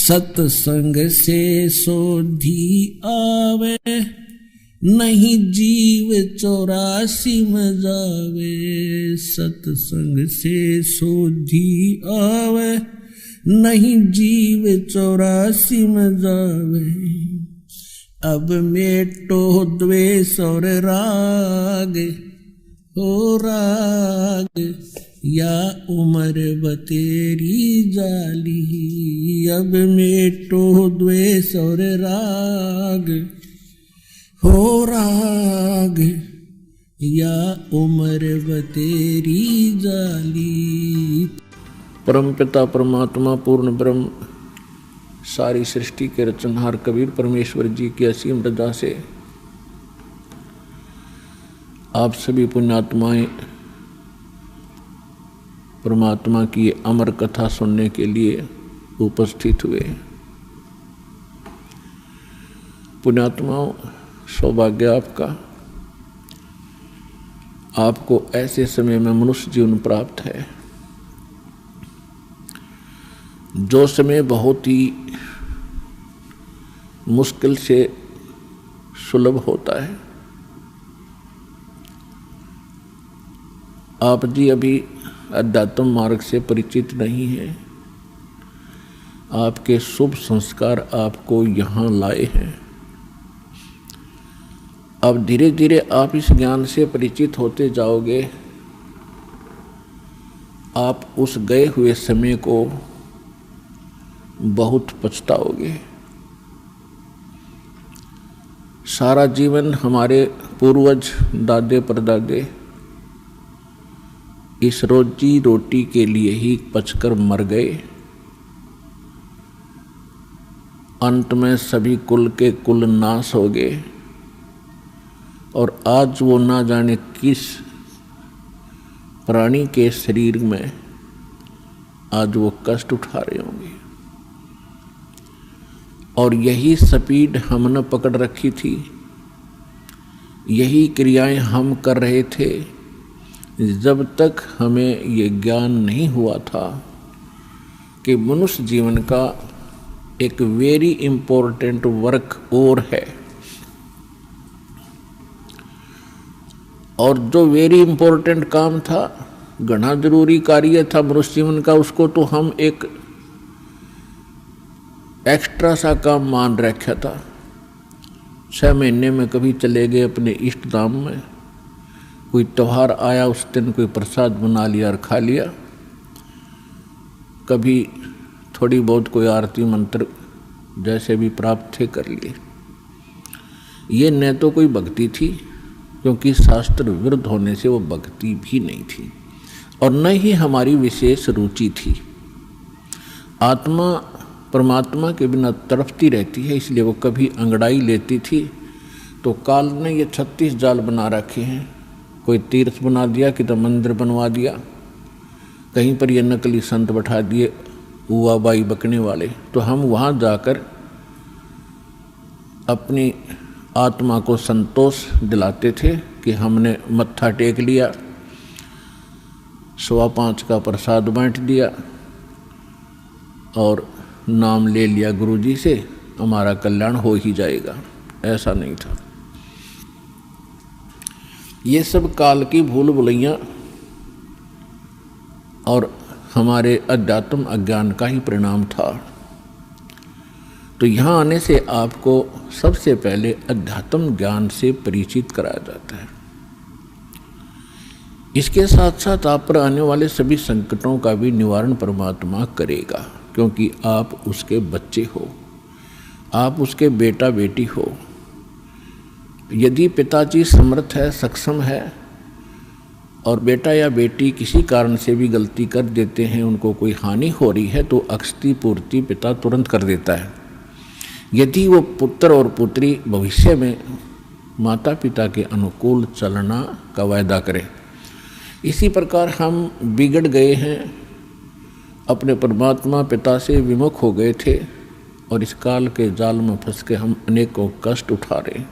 सत्संग से सोधी आवे, नहीं जीव 84 में जावे। सत्संग से सोधी आवे, नहीं जीव 84 में जावे। अब मेटो द्वेष और राग, हो राग या उम्र बतेरी जाली। अब मेटो द्वेष और राग, हो राग या उम्र बतेरी जाली। परम पिता परमात्मा पूर्ण ब्रह्म सारी सृष्टि के रचनहार कबीर परमेश्वर जी की असीम रजा से आप सभी पुण्यात्माएं परमात्मा की अमर कथा सुनने के लिए उपस्थित हुए। पुण्यात्माओं, सौभाग्य आपका, आपको ऐसे समय में मनुष्य जीवन प्राप्त है जो समय बहुत ही मुश्किल से सुलभ होता है। आप जी अभी अध्यात्म मार्ग से परिचित नहीं हैं। आपके शुभ संस्कार आपको यहाँ लाए हैं। अब धीरे धीरे आप इस ज्ञान से परिचित होते जाओगे। आप उस गए हुए समय को बहुत पछताओगे। सारा जीवन हमारे पूर्वज दादे परदादे इस रोजी रोटी के लिए ही पचकर मर गए। अंत में सभी कुल के कुल नाश हो गए और आज वो ना जाने किस प्राणी के शरीर में आज वो कष्ट उठा रहे होंगे। और यही स्पीड हमने पकड़ रखी थी, यही क्रियाएं हम कर रहे थे जब तक हमें ये ज्ञान नहीं हुआ था कि मनुष्य जीवन का एक वेरी इम्पोर्टेंट वर्क और है। और जो वेरी इम्पोर्टेंट काम था, घना जरूरी कार्य था मनुष्य जीवन का, उसको तो हम एक एक्स्ट्रा सा काम मान रखा था। 6 महीने में कभी चले गए अपने इष्ट धाम में, कोई त्यौहार आया उस दिन कोई प्रसाद बना लिया और खा लिया, कभी थोड़ी बहुत कोई आरती मंत्र जैसे भी प्राप्त थे कर लिए। ये न तो कोई भक्ति थी, क्योंकि शास्त्र विरुद्ध होने से वो भक्ति भी नहीं थी, और न ही हमारी विशेष रुचि थी। आत्मा परमात्मा के बिना तड़पती रहती है, इसलिए वो कभी अंगड़ाई लेती थी तो काल ने ये 36 जाल बना रखे हैं। कोई तीर्थ बना दिया, कि तो मंदिर बनवा दिया, कहीं पर ये नकली संत बैठा दिए हुआ बाई बकने वाले, तो हम वहाँ जाकर अपनी आत्मा को संतोष दिलाते थे कि हमने मत्था टेक लिया, 5.25 का प्रसाद बांट दिया और नाम ले लिया गुरुजी से, हमारा कल्याण हो ही जाएगा। ऐसा नहीं था। ये सब काल की भूल भुलैयाँ और हमारे अध्यात्म अज्ञान का ही परिणाम था। तो यहाँ आने से आपको सबसे पहले अध्यात्म ज्ञान से परिचित कराया जाता है। इसके साथ साथ आप पर आने वाले सभी संकटों का भी निवारण परमात्मा करेगा, क्योंकि आप उसके बच्चे हो, आप उसके बेटा बेटी हो। यदि पिताजी समर्थ है, सक्षम है, और बेटा या बेटी किसी कारण से भी गलती कर देते हैं, उनको कोई हानि हो रही है, तो अक्षति पूर्ति पिता तुरंत कर देता है। यदि वो पुत्र और पुत्री भविष्य में माता पिता के अनुकूल चलना का वायदा करें। इसी प्रकार हम बिगड़ गए हैं, अपने परमात्मा पिता से विमुख हो गए थे, और इस काल के जाल में फंस के हम अनेकों कष्ट उठा रहे हैं।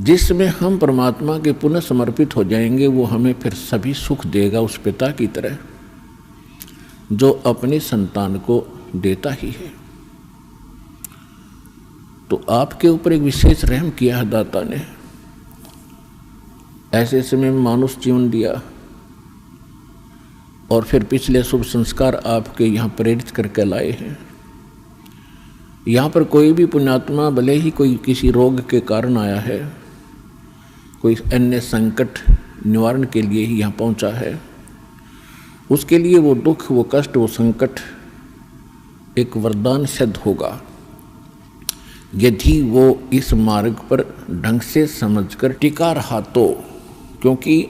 जिसमें हम परमात्मा के पुनः समर्पित हो जाएंगे, वो हमें फिर सभी सुख देगा उस पिता की तरह। जो अपनी संतान को देता ही है। तो आपके ऊपर एक विशेष रहम किया है दाता ने, ऐसे समय में मानुष जीवन दिया और फिर पिछले शुभ संस्कार आपके यहाँ प्रेरित करके लाए हैं। यहाँ पर कोई भी पुण्यात्मा भले ही कोई किसी रोग के कारण आया है, कोई अन्य संकट निवारण के लिए ही यहाँ पहुँचा है, उसके लिए वो दुख, वो कष्ट, वो संकट एक वरदान सिद्ध होगा यदि वो इस मार्ग पर ढंग से समझकर टिका रहा तो। क्योंकि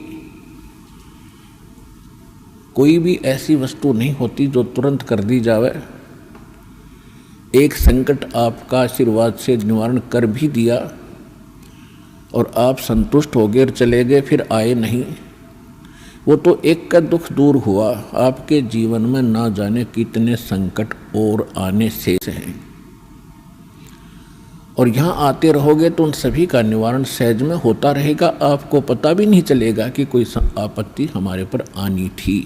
कोई भी ऐसी वस्तु नहीं होती जो तुरंत कर दी जावे। एक संकट आपका आशीर्वाद से निवारण कर भी दिया और आप संतुष्ट हो गए और चले गए, फिर आए नहीं, वो तो एक का दुख दूर हुआ। आपके जीवन में ना जाने कितने संकट और आने शेष हैं, और यहाँ आते रहोगे तो उन सभी का निवारण सहज में होता रहेगा। आपको पता भी नहीं चलेगा कि कोई आपत्ति हमारे पर आनी थी।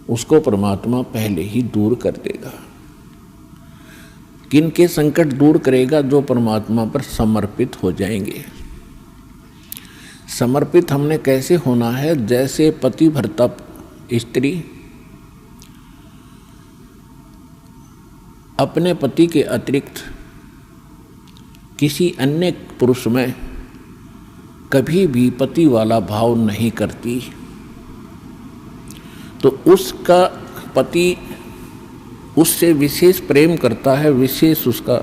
उसको परमात्मा पहले ही दूर कर देगा। किन के संकट दूर करेगा? जो परमात्मा पर समर्पित हो जाएंगे। समर्पित हमने कैसे होना है? जैसे पतिव्रता स्त्री अपने पति के अतिरिक्त किसी अन्य पुरुष में कभी भी पति वाला भाव नहीं करती, तो उसका पति उससे विशेष प्रेम करता है, विशेष उसका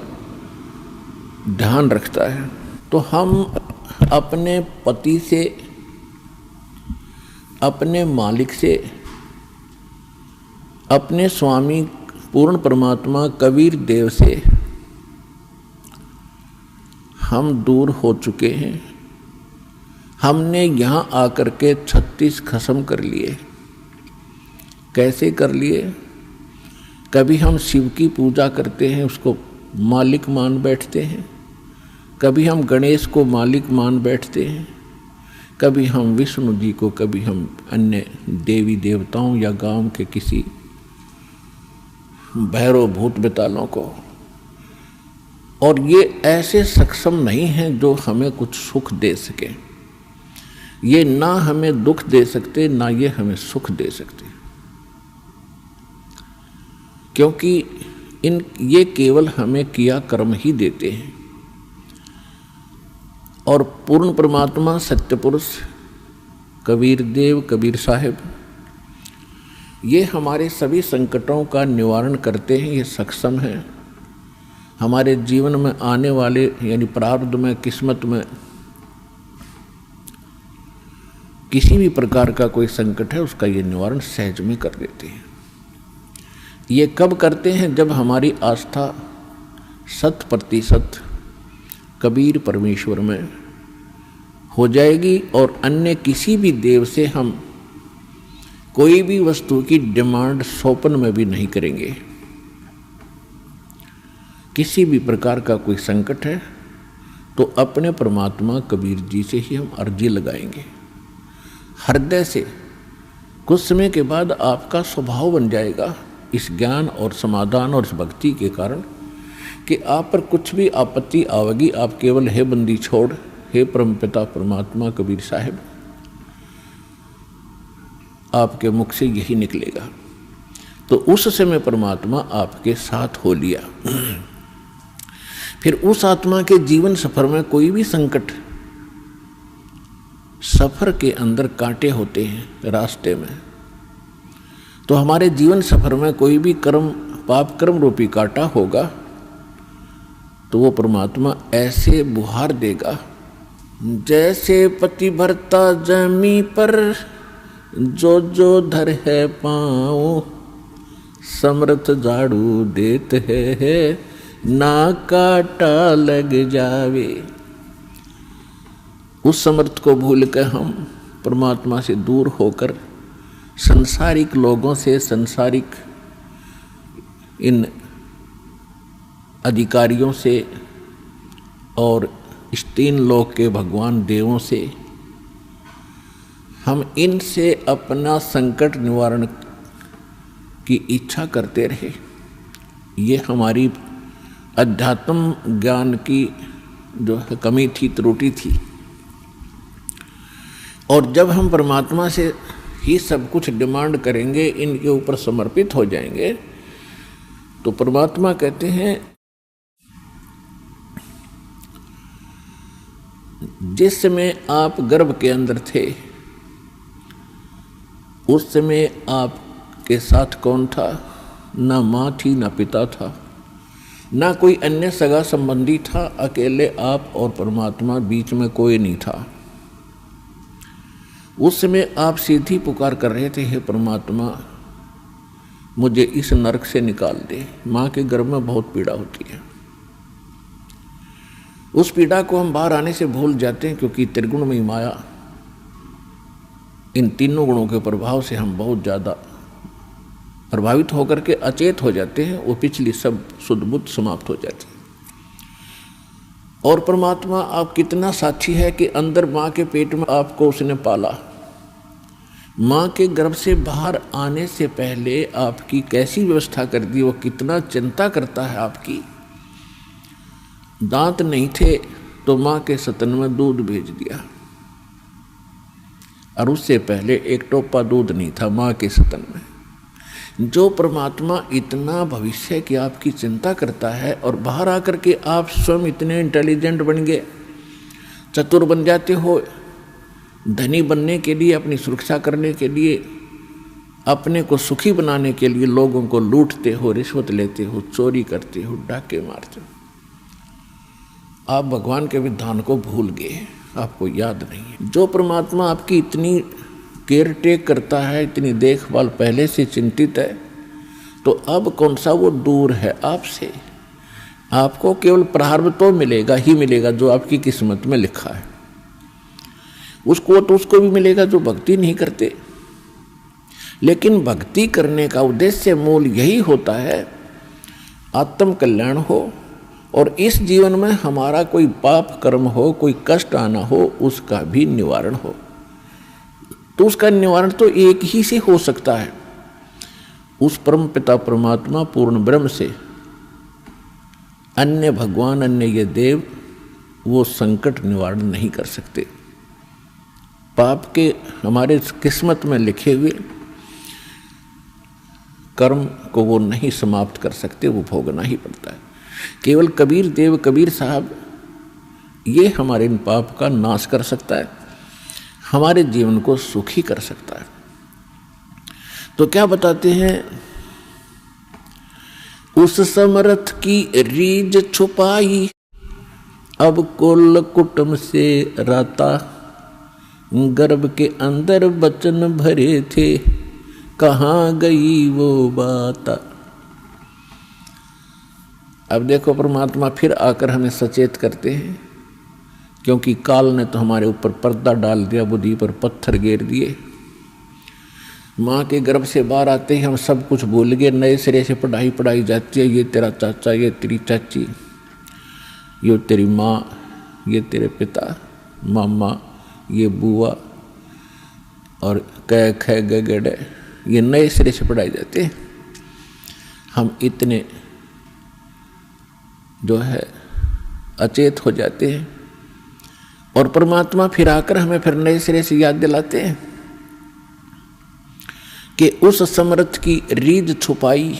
ध्यान रखता है। तो हम अपने पति से, अपने मालिक से, अपने स्वामी पूर्ण परमात्मा कबीर देव से हम दूर हो चुके हैं। हमने यहाँ आकर के 36 खसम कर लिए। कैसे कर लिए? कभी हम शिव की पूजा करते हैं, उसको मालिक मान बैठते हैं, कभी हम गणेश को मालिक मान बैठते हैं, कभी हम विष्णु जी को, कभी हम अन्य देवी देवताओं या गांव के किसी भैरव भूत बेतालों को। और ये ऐसे सक्षम नहीं हैं जो हमें कुछ सुख दे सके। ये ना हमें दुख दे सकते, ना ये हमें सुख दे सकते, क्योंकि ये केवल हमें किया कर्म ही देते हैं। और पूर्ण परमात्मा सत्य पुरुष कबीर देव, कबीर साहिब, ये हमारे सभी संकटों का निवारण करते हैं। ये सक्षम हैं। हमारे जीवन में आने वाले यानी प्रारब्ध में, किस्मत में किसी भी प्रकार का कोई संकट है, उसका ये निवारण सहज में कर देते हैं। ये कब करते हैं? जब हमारी आस्था 100% कबीर परमेश्वर में हो जाएगी और अन्य किसी भी देव से हम कोई भी वस्तु की डिमांड स्वप्न में भी नहीं करेंगे। किसी भी प्रकार का कोई संकट है तो अपने परमात्मा कबीर जी से ही हम अर्जी लगाएंगे हृदय से। कुछ समय के बाद आपका स्वभाव बन जाएगा इस ज्ञान और समाधान और इस भक्ति के कारण कि आप पर कुछ भी आपत्ति आवेगी, आप केवल हे बंदी छोड़, हे परमपिता परमात्मा कबीर साहिब, आपके मुख से यही निकलेगा। तो उस समय परमात्मा आपके साथ हो लिया। फिर उस आत्मा के जीवन सफर में कोई भी संकट, सफर के अंदर कांटे होते हैं रास्ते में, तो हमारे जीवन सफर में कोई भी कर्म, पाप कर्म रूपी कांटा होगा, तो वो परमात्मा ऐसे बुहार देगा जैसे पतिव्रता जमी पर जो जो धर है पाँव, समर्थ झाड़ू देत है ना काटा लग जावे। उस समर्थ को भूल कर हम परमात्मा से दूर होकर संसारिक लोगों से, संसारिक इन अधिकारियों से और इस 3 लोक के भगवान देवों से हम इनसे अपना संकट निवारण की इच्छा करते रहे। ये हमारी अध्यात्म ज्ञान की जो है कमी थी, त्रुटि थी। और जब हम परमात्मा से ही सब कुछ डिमांड करेंगे, इनके ऊपर समर्पित हो जाएंगे, तो परमात्मा कहते हैं जिस समय आप गर्भ के अंदर थे उस समय आपके साथ कौन था? ना माँ थी, ना पिता था, ना कोई अन्य सगा संबंधी था। अकेले आप और परमात्मा, बीच में कोई नहीं था। उस समय आप सीधी पुकार कर रहे थे, हे परमात्मा मुझे इस नरक से निकाल दे। माँ के गर्भ में बहुत पीड़ा होती है। उस पीड़ा को हम बाहर आने से भूल जाते हैं, क्योंकि त्रिगुणमयी माया, इन तीनों गुणों के प्रभाव से हम बहुत ज़्यादा प्रभावित होकर के अचेत हो जाते हैं। वो पिछली सब शुद्ध बुद्ध समाप्त हो जाती है। और परमात्मा आप कितना साक्षी है कि अंदर माँ के पेट में आपको उसने पाला। माँ के गर्भ से बाहर आने से पहले आपकी कैसी व्यवस्था कर दी, वो कितना चिंता करता है आपकी। दांत नहीं थे तो माँ के स्तन में दूध भेज दिया, और उससे पहले एक टोपा दूध नहीं था माँ के स्तन में। जो परमात्मा इतना भविष्य की आपकी चिंता करता है, और बाहर आकर के आप स्वयं इतने इंटेलिजेंट बन गए, चतुर बन जाते हो, धनी बनने के लिए, अपनी सुरक्षा करने के लिए, अपने को सुखी बनाने के लिए लोगों को लूटते हो, रिश्वत लेते हो, चोरी करते हो, डाके मारते हो। आप भगवान के विधान को भूल गए, आपको याद नहीं है। जो परमात्मा आपकी इतनी केयर टेक करता है, इतनी देखभाल पहले से चिंतित है, तो अब कौन सा वो दूर है आपसे। आपको केवल प्रारब्ध तो मिलेगा ही मिलेगा जो आपकी किस्मत में लिखा है। उसको तो उसको भी मिलेगा जो भक्ति नहीं करते। लेकिन भक्ति करने का उद्देश्य मूल यही होता है आत्म कल्याण हो, और इस जीवन में हमारा कोई पाप कर्म हो, कोई कष्ट आना हो, उसका भी निवारण हो। तो उसका निवारण तो एक ही से हो सकता है, उस परम पिता परमात्मा पूर्ण ब्रह्म से। अन्य भगवान, अन्य ये देव वो संकट निवारण नहीं कर सकते। पाप के हमारे किस्मत में लिखे हुए कर्म को वो नहीं समाप्त कर सकते, वो भोगना ही पड़ता है। केवल कबीर देव, कबीर साहब, ये हमारे इन पाप का नाश कर सकता है, हमारे जीवन को सुखी कर सकता है। तो क्या बताते हैं, उस समर्थ की रीझ छुपाई, अब कुल कुटुंब से राता, गर्भ के अंदर बचन भरे थे, कहाँ गई वो बात। अब देखो परमात्मा फिर आकर हमें सचेत करते हैं, क्योंकि काल ने तो हमारे ऊपर पर्दा डाल दिया, बुद्धि पर पत्थर गेर दिए। माँ के गर्भ से बाहर आते ही हम सब कुछ भूल गए, नए सिरे से पढ़ाई जाती है। ये तेरा चाचा, ये तेरी चाची, ये तेरी माँ, ये तेरे पिता, मामा, ये बुआ, और कै ख ग गड़े, ये नए सिरे से पढ़ाई जाते हैं। हम इतने जो है अचेत हो जाते हैं, और परमात्मा फिर आकर हमें फिर नए सिरे से याद दिलाते हैं कि उस समर्थ की रीझ छुपाई।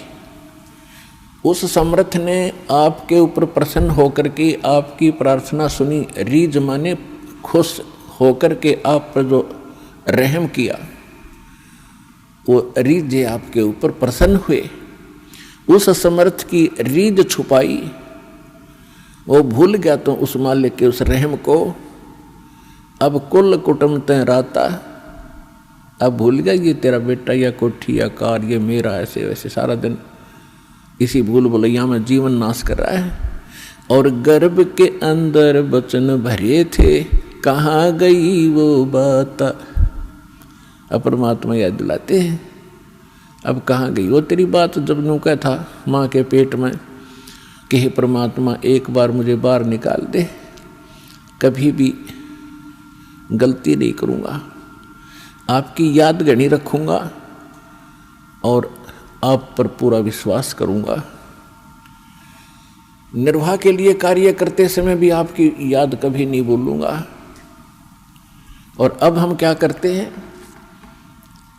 उस समर्थ ने आपके ऊपर प्रसन्न होकर के आपकी प्रार्थना सुनी। रीझ माने खुश होकर के आप पर जो रहम किया, वो रीझ आपके ऊपर प्रसन्न हुए। उस समर्थ की रीझ छुपाई, वो भूल गया तो उस मालिक के उस रहम को। अब कुल कुटुंब तय राता, अब भूल गया ये तेरा बेटा या कोठी या कार, ये मेरा, ऐसे वैसे सारा दिन इसी भूल भुलैया में जीवन नाश कर रहा है। और गर्भ के अंदर बचन भरे थे, कहाँ गई वो बात। अब परमात्मा याद दिलाते हैं, अब कहाँ गई वो तेरी बात जब नुका था माँ के पेट में कि हे परमात्मा एक बार मुझे बाहर निकाल दे, कभी भी गलती नहीं करूँगा। आपकी याद गणी रखूँगा और आप पर पूरा विश्वास करूँगा। निर्वाह के लिए कार्य करते समय भी आपकी याद कभी नहीं भूलूंगा। और अब हम क्या करते हैं,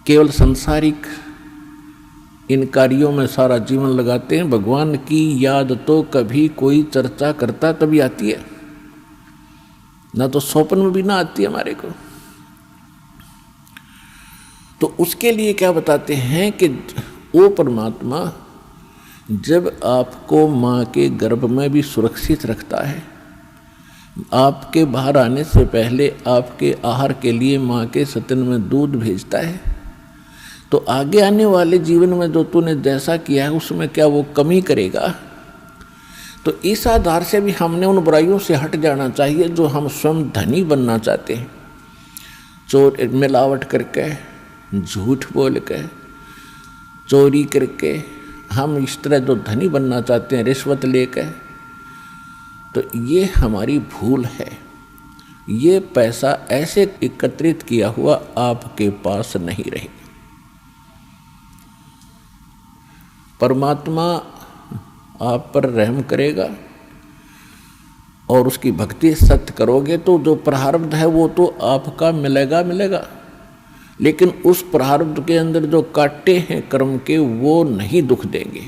केवल संसारिक इन कार्यों में सारा जीवन लगाते हैं। भगवान की याद तो कभी कोई चर्चा करता तभी आती है, ना तो स्वप्न में भी ना आती है हमारे को। तो उसके लिए क्या बताते हैं कि वो परमात्मा जब आपको माँ के गर्भ में भी सुरक्षित रखता है, आपके बाहर आने से पहले आपके आहार के लिए माँ के स्तन में दूध भेजता है, तो आगे आने वाले जीवन में जो तूने जैसा किया है उसमें क्या वो कमी करेगा। तो इस आधार से भी हमने उन बुराइयों से हट जाना चाहिए जो हम स्वयं धनी बनना चाहते हैं। चोर मिलावट करके, झूठ बोल के, चोरी करके हम इस तरह जो धनी बनना चाहते हैं, रिश्वत लेकर, तो ये हमारी भूल है। ये पैसा ऐसे एकत्रित किया हुआ आपके पास नहीं रहे। परमात्मा आप पर रहम करेगा और उसकी भक्ति सत्य करोगे तो जो प्रारब्ध है वो तो आपका मिलेगा मिलेगा, लेकिन उस प्रारब्ध के अंदर जो काटे हैं कर्म के वो नहीं दुख देंगे।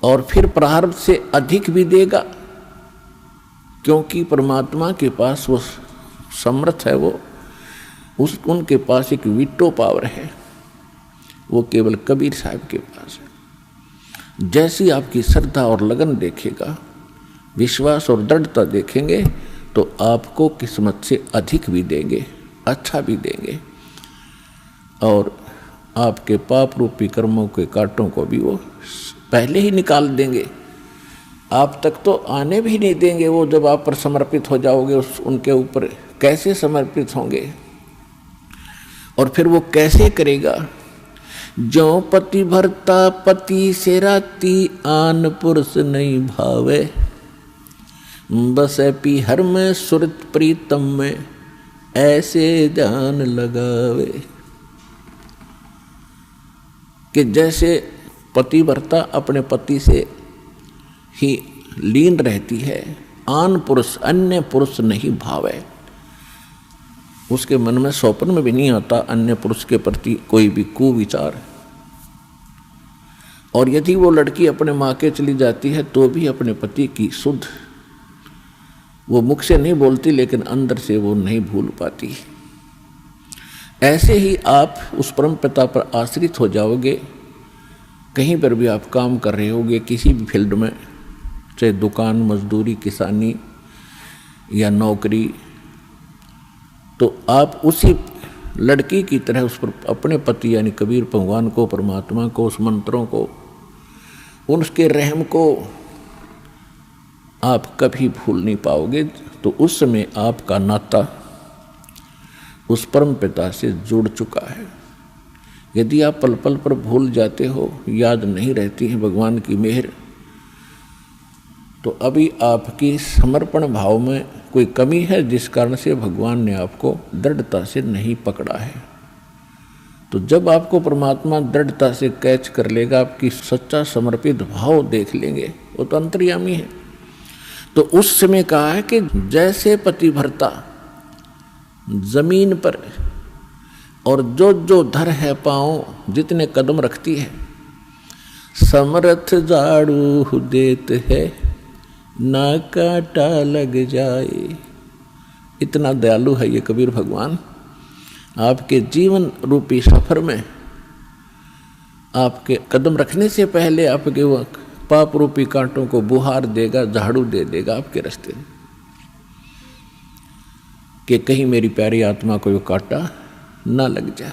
और फिर प्रारब्ध से अधिक भी देगा, क्योंकि परमात्मा के पास वो समर्थ है, उनके पास एक वीटो पावर है, वो केवल कबीर साहब के पास है। जैसी आपकी श्रद्धा और लगन देखेगा, विश्वास और दृढ़ता देखेंगे, तो आपको किस्मत से अधिक भी देंगे, अच्छा भी देंगे, और आपके पाप रूपी कर्मों के कांटों को भी वो पहले ही निकाल देंगे। आप तक तो आने भी नहीं देंगे। वो जब आप पर समर्पित हो जाओगे उनके ऊपर कैसे समर्पित होंगे, और फिर वो कैसे करेगा। जो पति भरता पति से राती, आन पुरुष नहीं भावे, बस पीहर में सुरत प्रीतम में, ऐसे ध्यान लगावे। कि जैसे पतिव्रता अपने पति से ही लीन रहती है, आन पुरुष अन्य पुरुष नहीं भावे, उसके मन में स्वप्न में भी नहीं आता अन्य पुरुष के प्रति कोई भी कुविचार। और यदि वो लड़की अपने माँ के चली जाती है तो भी अपने पति की सुध वो मुख से नहीं बोलती, लेकिन अंदर से वो नहीं भूल पाती। ऐसे ही आप उस परम पिता पर आश्रित हो जाओगे। कहीं पर भी आप काम कर रहे होगे, किसी भी फील्ड में, चाहे दुकान, मजदूरी, किसानी या नौकरी, तो आप उसी लड़की की तरह उस पर अपने पति यानी कबीर भगवान को, परमात्मा को, उस मंत्रों को, उसके रहम को आप कभी भूल नहीं पाओगे। तो उस समय आपका नाता उस परम पिता से जुड़ चुका है। यदि आप पल पल पर भूल जाते हो, याद नहीं रहती है भगवान की मेहर, तो अभी आपकी समर्पण भाव में कोई कमी है, जिस कारण से भगवान ने आपको दृढ़ता से नहीं पकड़ा है। तो जब आपको परमात्मा दृढ़ता से कैच कर लेगा, आपकी सच्चा समर्पित भाव देख लेंगे, वो तो अंतर्यामी है। तो उस समय कहा है कि जैसे पतिव्रता जमीन पर और जो जो धर है पाँव, जितने कदम रखती है, समर्थ झाड़ू देत है, ना कांटा लग जाए। इतना दयालु है ये कबीर भगवान। आपके जीवन रूपी सफर में आपके कदम रखने से पहले आपके वो पाप रूपी कांटों को बुहार देगा, झाड़ू दे देगा आपके रास्ते में, कि कहीं मेरी प्यारी आत्मा को वो कांटा ना लग जाए।